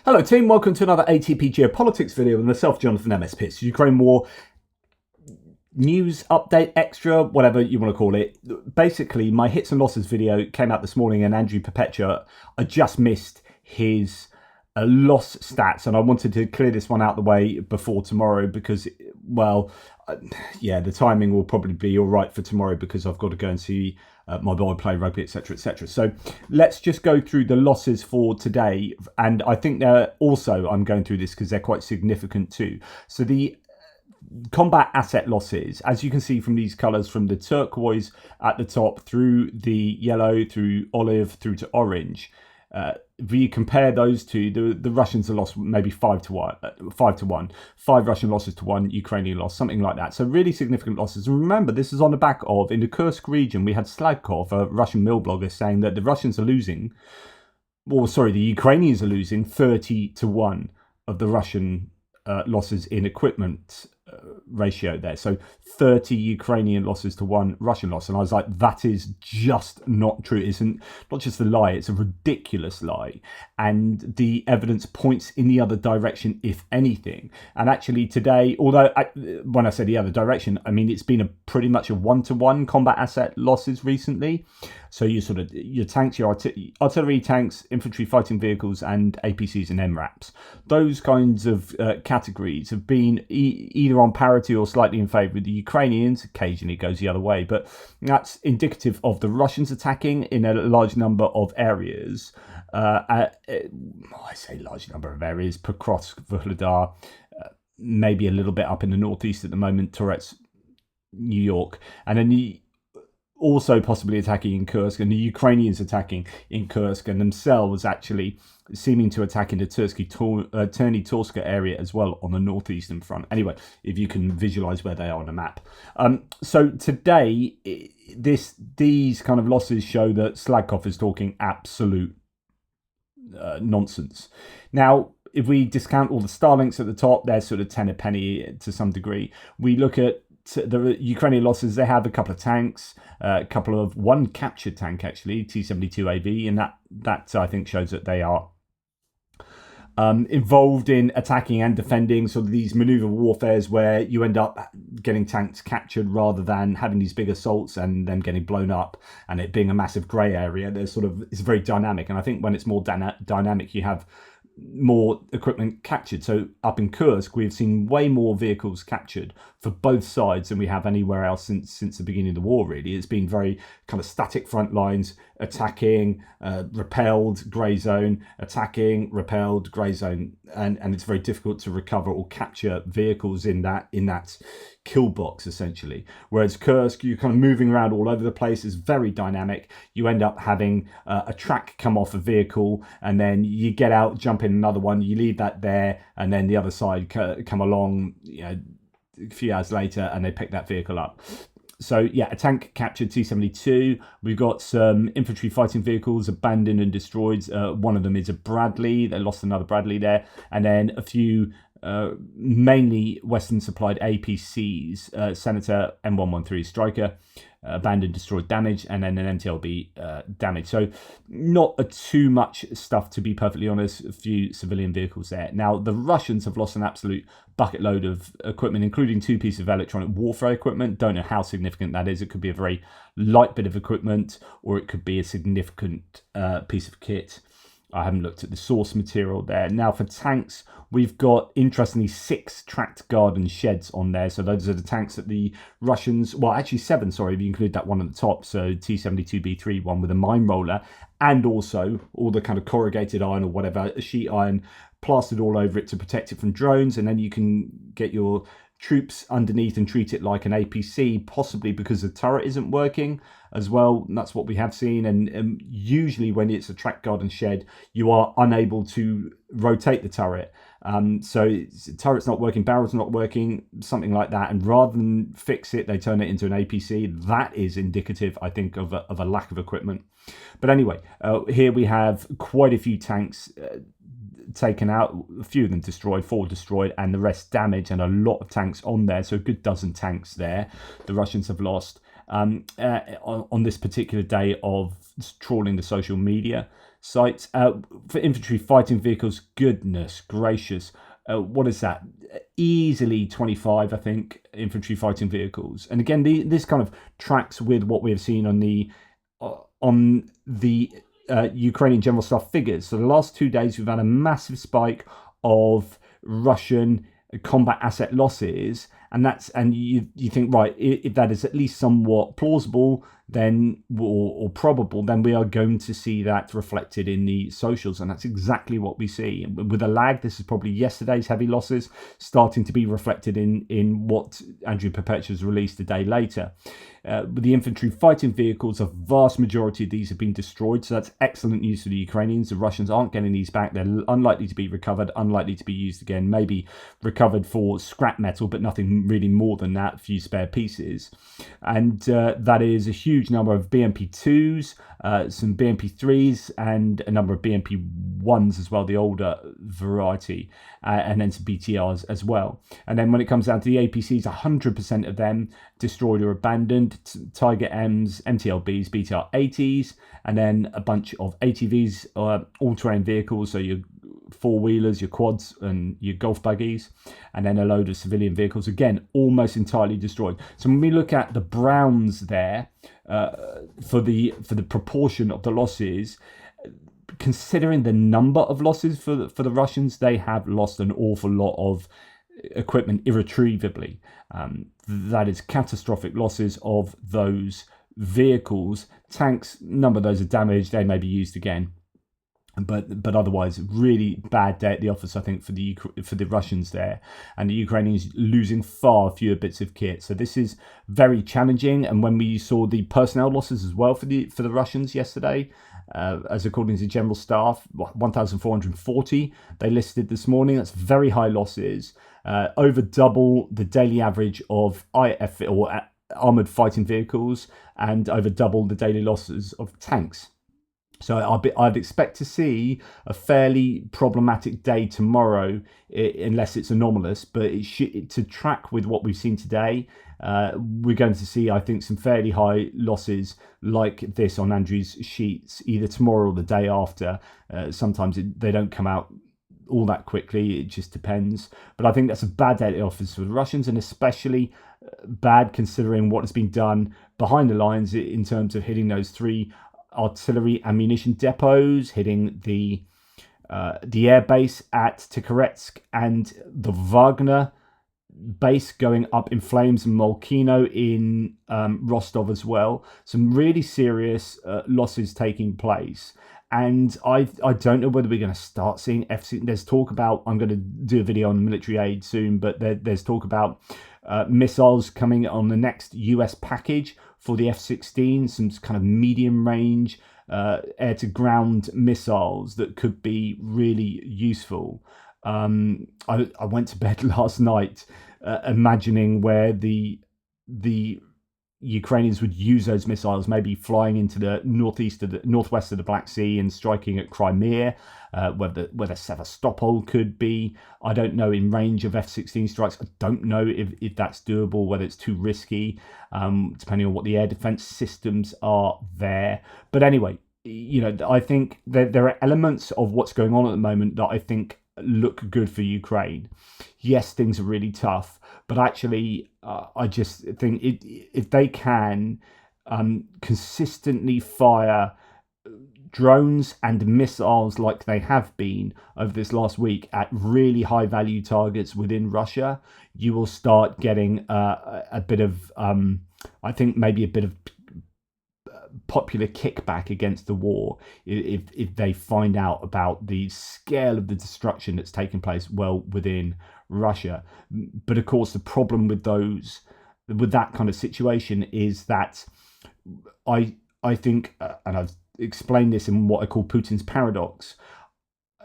Hello team, welcome to another ATP Geopolitics video with myself, Jonathan MS Pitts. Ukraine War news update, extra, whatever you want to call it. Basically, my hits and losses video came out this morning and Andrew Perpetua, I just missed his loss stats and I wanted to clear this one out the way before tomorrow because, well, yeah, the timing will probably be all right for tomorrow because I've got to go and see my boy play rugby, etc, etc. So let's just go through the losses for today, and I think they're also, I'm going through this because they're quite significant too. So the combat asset losses, as you can see from these colours, from the turquoise at the top through the yellow, through olive, through to orange, if you compare those two, the Russians are lost maybe 5-1, 5 Russian losses to 1 Ukrainian loss, something like that. So really significant losses. And remember, this is on the back of, in the Kursk region, we had Slagkov, a Russian mill blogger, saying that the Russians are losing, or sorry, the Ukrainians are losing 30-1 of the Russian losses in equipment ratio there. So 30 Ukrainian losses to 1 Russian loss. And I was like, that is just not true. It isn't, not just a lie, it's a ridiculous lie. And the evidence points in the other direction, if anything. And actually today, although when I say the other direction, I mean, it's been pretty much a 1-to-1 combat asset losses recently. So you sort of, your tanks, your artillery tanks, infantry fighting vehicles, and APCs and MRAPs. Those kinds of categories have been either on parity or slightly in favour of the Ukrainians. Occasionally it goes the other way, but that's indicative of the Russians attacking in a large number of areas. I say large number of areas: Pokrovsk, Vuhledar, maybe a little bit up in the northeast at the moment, Tourette's, New York, and then also possibly attacking in Kursk, and the Ukrainians attacking in Kursk, and themselves actually seeming to attack in the Terny-Torska area as well on the northeastern front. Anyway, if you can visualize where they are on a map. So today, these kind of losses show that Slagkov is talking absolute nonsense. Now, if we discount all the Starlinks at the top, they're sort of 10 a penny to some degree. We look at the Ukrainian losses. They have a couple of tanks, one captured tank actually, T-72AV, and that I think shows that they are involved in attacking and defending, sort of these maneuver warfares where you end up getting tanks captured rather than having these big assaults and them getting blown up and it being a massive grey area. It's very dynamic, and I think when it's more dynamic, you have more equipment captured. So up in Kursk, we've seen way more vehicles captured for both sides than we have anywhere else since the beginning of the war, really. It's been very kind of static front lines, attacking, repelled, grey zone, attacking, repelled, grey zone, and it's very difficult to recover or capture vehicles in that kill box, essentially. Whereas Kursk, you're kind of moving around all over the place. It's very dynamic. You end up having a track come off a vehicle, and then you get out, jump in another one, you leave that there, and then the other side come along, a few hours later, and they pick that vehicle up. So yeah, a tank captured, T-72. We've got some infantry fighting vehicles abandoned and destroyed. One of them is a Bradley. They lost another Bradley there, and then a few mainly Western supplied APCs, Senator M113 Striker, abandoned, destroyed, damaged, and then an MTLB damaged. So not too much stuff, to be perfectly honest. A few civilian vehicles there. Now the Russians have lost an absolute bucket load of equipment, including 2 pieces of electronic warfare equipment. Don't know how significant that is. It could be a very light bit of equipment, or it could be a significant piece of kit. I haven't looked at the source material there. Now for tanks, we've got, interestingly, 6 tracked garden sheds on there. So those are the tanks that the Russians, well, actually 7, sorry, if you include that one at the top. So T-72B3, one with a mine roller, and also all the kind of corrugated iron or whatever, sheet iron plastered all over it to protect it from drones. And then you can get your troops underneath and treat it like an APC, possibly because the turret isn't working as well. And that's what we have seen. And usually when it's a track garden shed, you are unable to rotate the turret. So the turret's not working, barrel's not working, something like that. And rather than fix it, they turn it into an APC. That is indicative, I think, of a lack of equipment. But anyway, here we have quite a few tanks taken out, a few of them destroyed, 4 destroyed, and the rest damaged, and a lot of tanks on there. So a good dozen tanks there the Russians have lost on this particular day of trawling the social media. sites. For infantry fighting vehicles, goodness gracious, what is that? Easily 25, I think, infantry fighting vehicles. And again, this kind of tracks with what we have seen on the Ukrainian General Staff figures. So the last 2 days, we've had a massive spike of Russian combat asset losses, and you think, right, if that is at least somewhat plausible, then or probable, then we are going to see that reflected in the socials, and that's exactly what we see. With a lag, this is probably yesterday's heavy losses starting to be reflected in what Andrew Perpetua's released a day later. With the infantry fighting vehicles, a vast majority of these have been destroyed, so that's excellent news for the Ukrainians. The Russians aren't getting these back. They're unlikely to be recovered, unlikely to be used again, maybe recovered for scrap metal, but nothing really more than that, a few spare pieces. And that is a huge number of BMP2s, some BMP3s, and a number of BMP1s as well, the older variety, and then some BTRs as well. And then when it comes down to the APCs, 100% of them destroyed or abandoned. Tiger M's, MTLBs, BTR 80s, and then a bunch of ATVs, all-terrain vehicles, so your four-wheelers, your quads, and your golf buggies, and then a load of civilian vehicles, again, almost entirely destroyed. So when we look at the browns there, for the proportion of the losses, considering the number of losses for the Russians, they have lost an awful lot of equipment irretrievably. That is catastrophic losses of those vehicles. Tanks, a number of those are damaged. They may be used again, but otherwise, really bad day at the office, I think, for the Russians there, and the Ukrainians losing far fewer bits of kit. So this is very challenging. And when we saw the personnel losses as well for the Russians yesterday, as according to General Staff, 1,440 they listed this morning. That's very high losses, over double the daily average of IF or armored fighting vehicles, and over double the daily losses of tanks. So I'd expect to see a fairly problematic day tomorrow, unless it's anomalous. But to track with what we've seen today, we're going to see, I think, some fairly high losses like this on Andrew's sheets, either tomorrow or the day after. Sometimes they don't come out all that quickly. It just depends. But I think that's a bad day at the office for the Russians, and especially bad considering what has been done behind the lines in terms of hitting those 3 artillery ammunition depots, hitting the air base at Tikhoretsk, and the Wagner base going up in flames, and Molkino in Rostov as well. Some really serious losses taking place. And I don't know whether we're going to start seeing F-16. There's talk about, I'm going to do a video on military aid soon, but there's talk about missiles coming on the next US package for the F-16, some kind of medium range air-to-ground missiles that could be really useful. I went to bed last night imagining where the Ukrainians would use those missiles, maybe flying into the northwest of the Black Sea and striking at Crimea, whether Sevastopol could be, I don't know, in range of F-16 strikes. I don't know if that's doable, whether it's too risky, depending on what the air defense systems are there. But anyway, I think there are elements of what's going on at the moment that I think look good for Ukraine. Yes, things are really tough, but actually, I just think if they can consistently fire drones and missiles like they have been over this last week at really high value targets within Russia, you will start getting a bit of, I think maybe a bit of popular kickback against the war if they find out about the scale of the destruction that's taking place well within Russia. But of course, the problem with that kind of situation is that I think, and I've explained this in what I call Putin's paradox,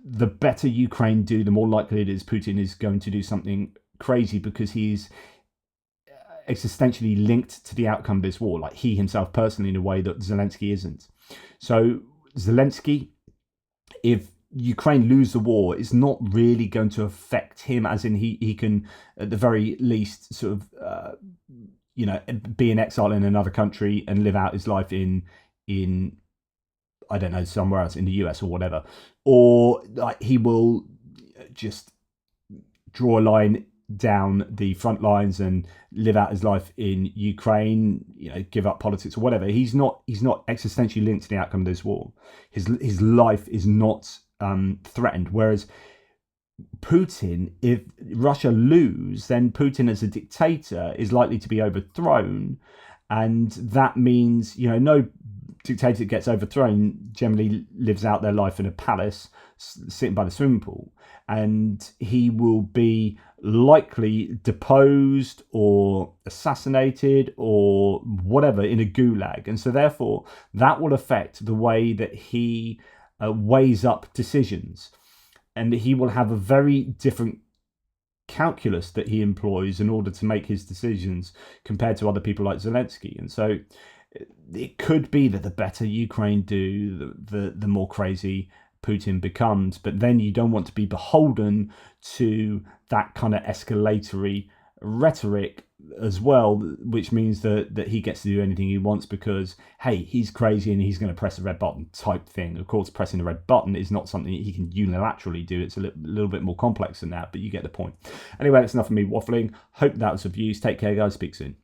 the better Ukraine do, the more likely it is Putin is going to do something crazy, because he's existentially linked to the outcome of this war, like he himself personally, in a way that Zelensky isn't. So Zelensky, if Ukraine lose the war, is not really going to affect him, as in he can at the very least sort of be in exile in another country and live out his life in I don't know, somewhere else in the US or whatever, or like he will just draw a line down the front lines and live out his life in Ukraine, give up politics or whatever. He's not existentially linked to the outcome of this war. His life is not threatened. Whereas Putin, if Russia lose, then Putin as a dictator is likely to be overthrown, and that means no dictator that gets overthrown generally lives out their life in a palace sitting by the swimming pool, and he will be likely deposed or assassinated or whatever in a gulag. And so therefore that will affect the way that he weighs up decisions, and he will have a very different calculus that he employs in order to make his decisions compared to other people like Zelensky. And so it could be that the better Ukraine do, the more crazy Putin becomes. But then you don't want to be beholden to that kind of escalatory rhetoric as well, which means that he gets to do anything he wants because, hey, he's crazy and he's going to press the red button type thing. Of course, pressing the red button is not something he can unilaterally do. It's a little bit more complex than that, but you get the point. Anyway, that's enough of me waffling. Hope that was of use. Take care, guys. Speak soon.